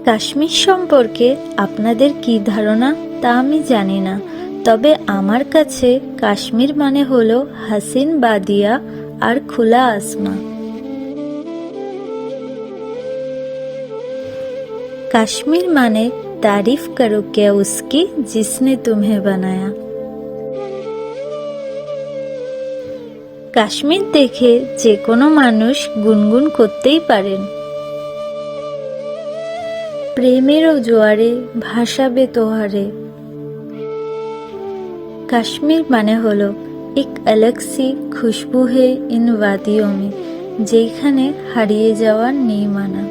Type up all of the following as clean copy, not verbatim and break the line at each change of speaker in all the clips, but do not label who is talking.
কাশ্মীর সম্পর্কে আপনাদের কি ধারণা তা আমি জানি না, তবে আমার কাছে কাশ্মীর মানে হলো হাসিন বাদিয়া আর খোলা আসমান। কাশ্মীর মানে तारीफ करो क्या उसकी जिसने तुम्हें बनाया। কাশ্মীর দেখে যে কোনো মানুষ গুনগুন করতেই পারেন। প্রেমেরও জোয়ারে ভাসাবে তোহারে। কাশ্মীর মানে হলো এক अलग सी खुशबू है इन वादियों में, যেখানে হারিয়ে যাওয়ার নেই মানা।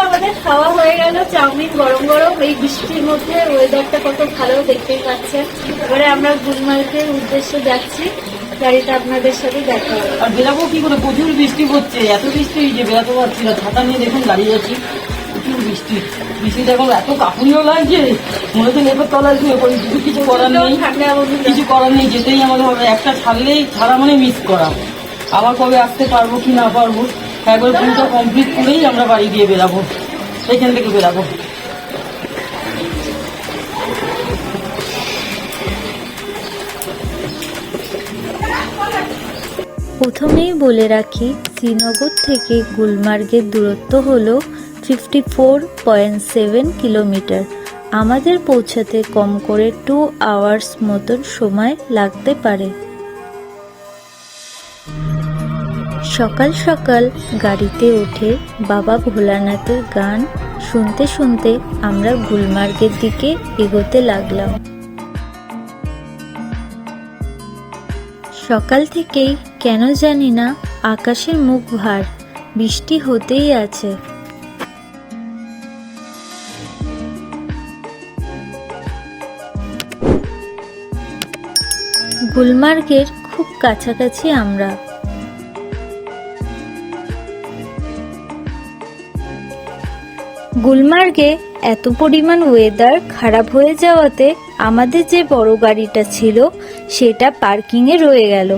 আমাদের খাওয়া হয়ে গেল চাউমিন গরম গরম, এই বৃষ্টির মধ্যে ওয়েদারটা কত ভালো দেখতেই পাচ্ছেন। এবারে আমরা গুলমার্গের উদ্দেশ্যে যাচ্ছি, গাড়িটা আপনাদের সাথে দেখা হবে।
আর বেরাবো কি করে, প্রচুর বৃষ্টি হচ্ছে, এত বৃষ্টি যে বেরাতে পারছি না, ছাতা নিয়ে দেখুন দাঁড়িয়ে আছি, প্রচুর বৃষ্টি। বৃষ্টিতে এখন এত কাঁপুনিও লাগছে, মনে হচ্ছে লেপের তলায় শুয়ে পড়ি, কিছু করার নেই, কিছু করার নেই, যেতেই আমাদের হবে। একটা ছাড়া মানে মিস করা। আবার কবে আসতে পারবো কি না পারবো, একবার পুরোটা কমপ্লিট করেই আমরা বাড়ি দিয়ে বেরাবো, এখান থেকে বেরাবো।
প্রথমেই বলে রাখি, শ্রীনগর থেকে গুলমার্গের দূরত্ব হলো 54.7 কিলোমিটার। আমাদের পৌঁছাতে কম করে 2 আওয়ার্স মতন সময় লাগতে পারে। সকাল সকাল গাড়িতে উঠে বাবা ভোলানাথের গান শুনতে শুনতে আমরা গুলমার্গের দিকে এগোতে লাগলাম। সকাল থেকেই কেন জানি না আকাশের মুখ ভার, বৃষ্টি হতেই আছে। গুলমার্গের খুব কাছাকাছি আমরা। গুলমার্গে এত পরিমাণ ওয়েদার খারাপ হয়ে যাওয়াতে আমাদের যে বড় গাড়িটা ছিল সেটা পার্কিংয়ে রয়ে গেল,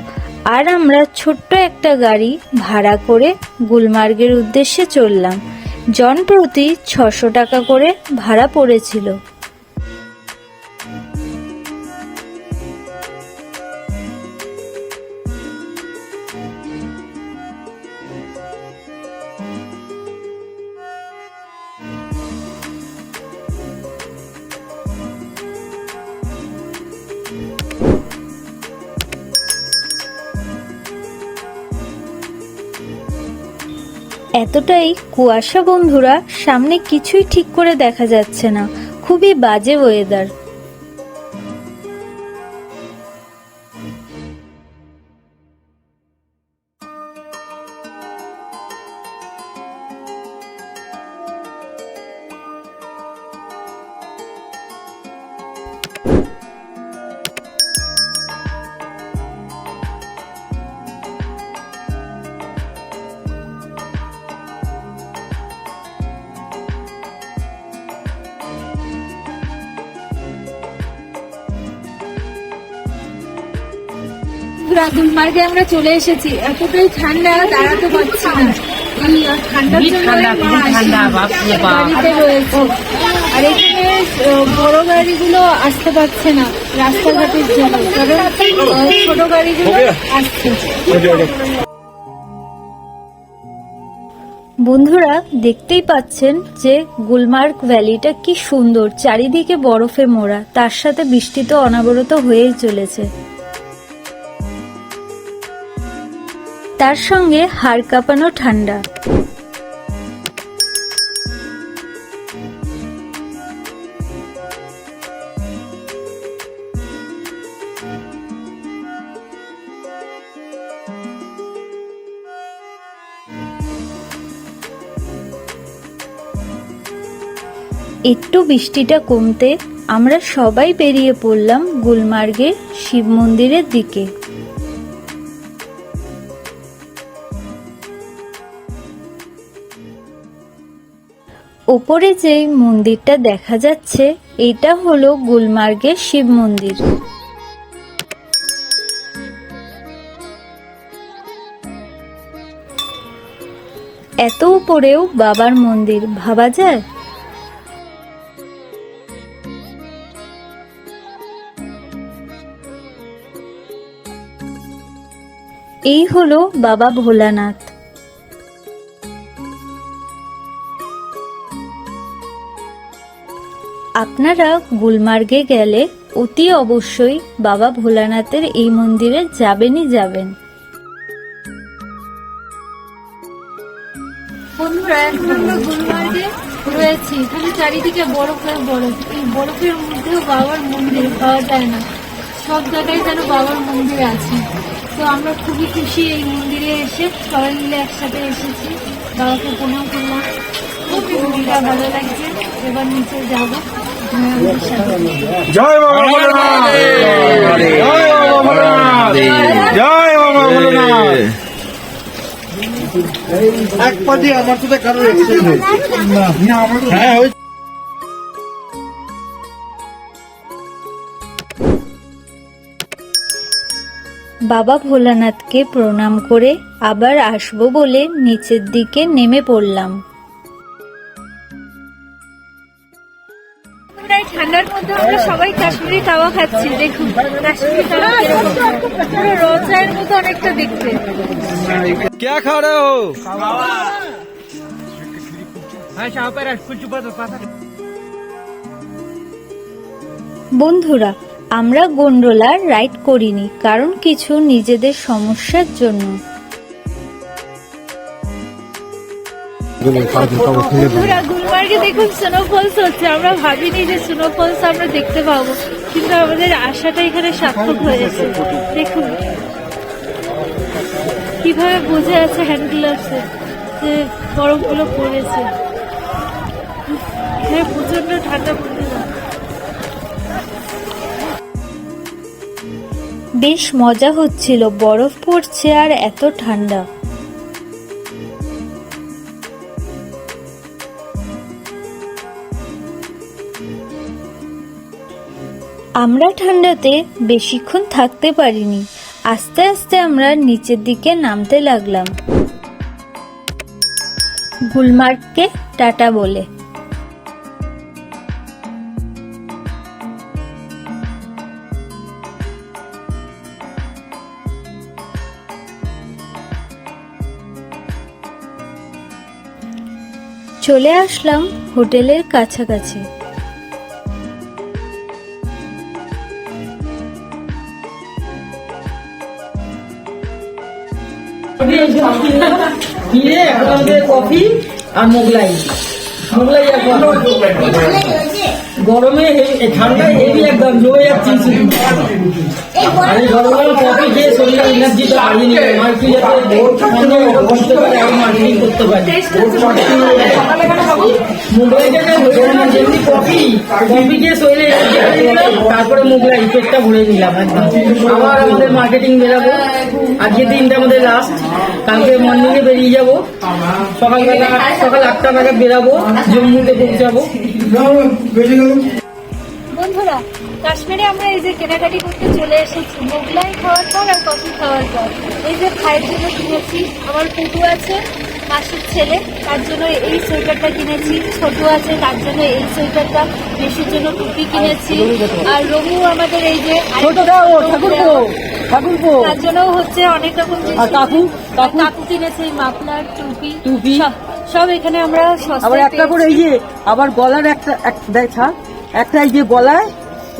আর আমরা ছোট্ট একটা গাড়ি ভাড়া করে গুলমার্গের উদ্দেশ্যে চললাম। জন প্রতি 600 টাকা করে ভাড়া পড়েছিল। এতটাই কুয়াশা বন্ধুরা, সামনে কিছুই ঠিক করে দেখা যাচ্ছে না, খুবই বাজে ওয়েদার। গুলমার্গে আমরা চলে এসেছি, এতটাই ঠান্ডা দাঁড়াতে পারছি না, এই ঠান্ডার জন্য গাড়িতে রয়েছে। আর এখানে বড় গাড়িগুলো আসতে পারছে না রাস্তাঘাটের জন্য, কারণ ছোট গাড়িগুলো আসছে। বন্ধুরা দেখতেই পাচ্ছেন যে গুলমার্গ ভ্যালিটা কি সুন্দর, চারিদিকে বরফে মোড়া, তার সাথে বৃষ্টি তো অনবরত হয়েই চলেছে, তার সঙ্গে হাড় কাঁপানো ঠান্ডা। একটু বৃষ্টিটা কমতে আমরা সবাই বেরিয়ে পড়লাম গুলমার্গের শিব মন্দিরের দিকে। ওপরে যে মন্দিরটা দেখা যাচ্ছে এটা হলো গুলমার্গের শিব মন্দির। এত উপরেও বাবার মন্দির, ভাবা যায়? এই হলো বাবা ভোলানাথ। আপনারা গুলমার্গে গেলে অতি অবশ্যই বাবা ভোলানাথের এই মন্দিরে যাবেনই যাবেন। বন্ধুরা, এখন আমরা গুলমার্গে রয়েছি। এখানে চারিদিকে বরফের বরফ। এই বরফের মধ্যেও বাবার মন্দির পাওয়া যায় না, সব জায়গায় যেন বাবার মন্দির আছে। তো আমরা খুবই খুশি এই মন্দিরে এসে, সবাই মিলে একসাথে এসেছি, বাবাকে প্রণাম করলাম। খুবই মন্দিরটা ভালো লাগছে। এবার নিচে যাবো।
জয় বাবা ভোলানাথ, জয় বাবা ভোলানাথ, জয় বাবা ভোলানাথ। এক পাশে আমার সাথে কারোর এক্সিডেন্ট হয়েছে। হ্যাঁ,
বাবা ভোলানাথকে প্রণাম করে আবার আসবো বলে নিচের দিকে নেমে পড়লাম। ঠান্ডার মধ্যে আমরা সবাই কাশ্মীরি কাওয়া খাচ্ছি। দেখুন কাশ্মীরি কাওয়া পুরো রোজার মতো অনেকটা দেখতে।
क्या खा रहे हो?
বন্ধুরা, আমরা গোন্ডোলা রাইড করিনি, কারণ কিছু নিজেদের সমস্যার জন্য। বন্ধুরা, গুলমার্গে দেখুন স্নোফলস হচ্ছে। আমরা ভাবিনি যে স্নোফলস আমরা দেখতে পাবো, কিন্তু আমাদের আশাটা এখানে সার্থক হয়েছে। দেখুন কিভাবে বোঝা আছে হ্যান্ড গ্লাভসে যে বরফগুলো পড়েছে। এখানে প্রচন্ড ঠান্ডা পড়ে যায়। বেশ মজা হচ্ছিল, বরফ পড়ছে আর এত ঠান্ডা। আমরা ঠান্ডাতে বেশিক্ষণ থাকতে পারিনি। আস্তে আস্তে আমরা নিচের দিকে নামতে লাগলাম, গুলমার্গকে টাটা বলে। চলে আসলাম হোটেলের কাছাকাছি।
কফি আর মোগলাই গরমে ঠান্ডায় হেভি একদম জমে যাচ্ছি। আর এই গরম কফি খেয়ে শরীরের এনার্জিটা বাড়িয়ে নিবে, মার্কেটিং করতে পারে। মোগলাইটাকে যেমনি কফি খেয়ে শরীরে তারপরে মোগলাই পেটটা ভরে নিলাম একদম। আবার আমাদের মার্কেটিং বেরাবো। আজকে দিনটা আমাদের লাস্ট, কালকে মর্নিং এ বেরিয়ে যাবো। সকাল 8টা নাগাদ বেরাবো, জম্মুতে পৌঁছাবো।
বন্ধুরা, কাশ্মীরে আমরা এই যে কেনাকাটি করতে চলে এসেছি, মোগলাই খাওয়ার পর আর কফি খাওয়ার পর। এই যে ভাইয়ের জন্য কিনেছি, আমার পুটু আছে মাসির ছেলে, তার জন্য এই সোয়েটারটা কিনেছি। ছোট আছে, তার জন্য এই সোয়েটারটা। মেসির জন্য টুপি কিনেছি। আর রঘু আমাদের এই যে তার জন্য হচ্ছে অনেক রকম জিনিস। কাকু কিনেছে মাফলার, টুপি সব এখানে আমরা
আবার একটা করে এই যে আবার গলার একটা দেখা একটা এই যে গলায়,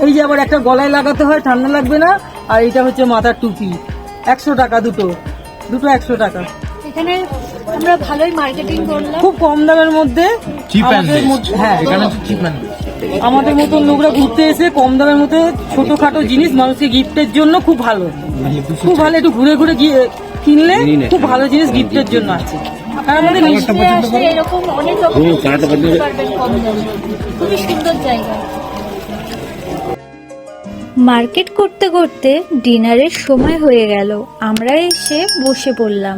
এই যে আবার একটা গলায় লাগাতে হয়, ঠান্ডা লাগবে না। আর এটা হচ্ছে মাথার টুপি, 100 টাকা দুটো 100 টাকা।
এখানে আমরা ভালোই মার্কেটিং করলাম,
খুব কম দামের মধ্যে। হ্যাঁ, আমাদের মতন লোকরা ঘুরতে এসে কম দামের মধ্যে ছোটখাটো জিনিস মানুষকে গিফটের জন্য খুব ভালো। একটু ঘুরে ঘুরে কিনলে খুব ভালো জিনিস গিফটের জন্য আছে। আর আমাদের
এরকম অনেক রকম পারবেন কম দামে। খুবই সুন্দর জায়গা। মার্কেট করতে করতে ডিনারের সময় হয়ে গেল, আমরা এসে বসে পড়লাম।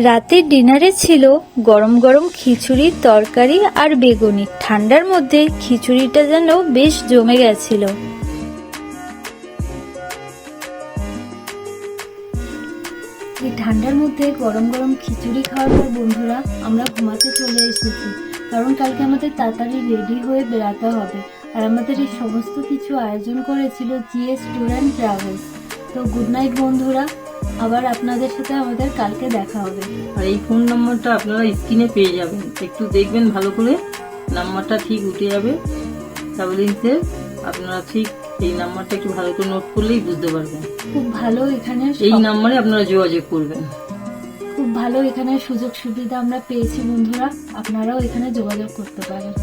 রাতের ডিনারে ছিল গরম গরম খিচুড়ি, তরকারি আর বেগুনি। ঠান্ডার মধ্যে খিচুড়িটা যেন বেশ জমে গেছিল। এই ঠান্ডার মধ্যে গরম গরম খিচুড়ি খাওয়ার পর বন্ধুরা আমরা ঘুমাতে চলে এসেছি, কারণ কালকে আমাদের তাড়াতাড়ি রেডি হয়ে বেরাতে হবে। আর আমাদের এই সমস্ত কিছু আয়োজন করেছিল জিএস ট্যুর অ্যান্ড ট্রাভেলস। তো গুড নাইট বন্ধুরা, আবার আপনাদের সাথে আমাদের কালকে দেখা হবে।
আর এই ফোন নাম্বারটা আপনারা স্ক্রিনে পেয়ে যাবেন, একটু দেখবেন ভালো করে, নাম্বারটা ঠিক উঠে যাবে ট্রাভেলিংসের। আপনারা ঠিক এই নাম্বারটা একটু ভালো করে নোট করলেই বুঝতে পারবেন।
খুব ভালো এখানে
এই নাম্বারে আপনারা যোগাযোগ করবেন।
খুব ভালো এখানে সুযোগ সুবিধা আমরা পেয়েছি বন্ধুরা, আপনারাও এখানে যোগাযোগ করতে পারেন।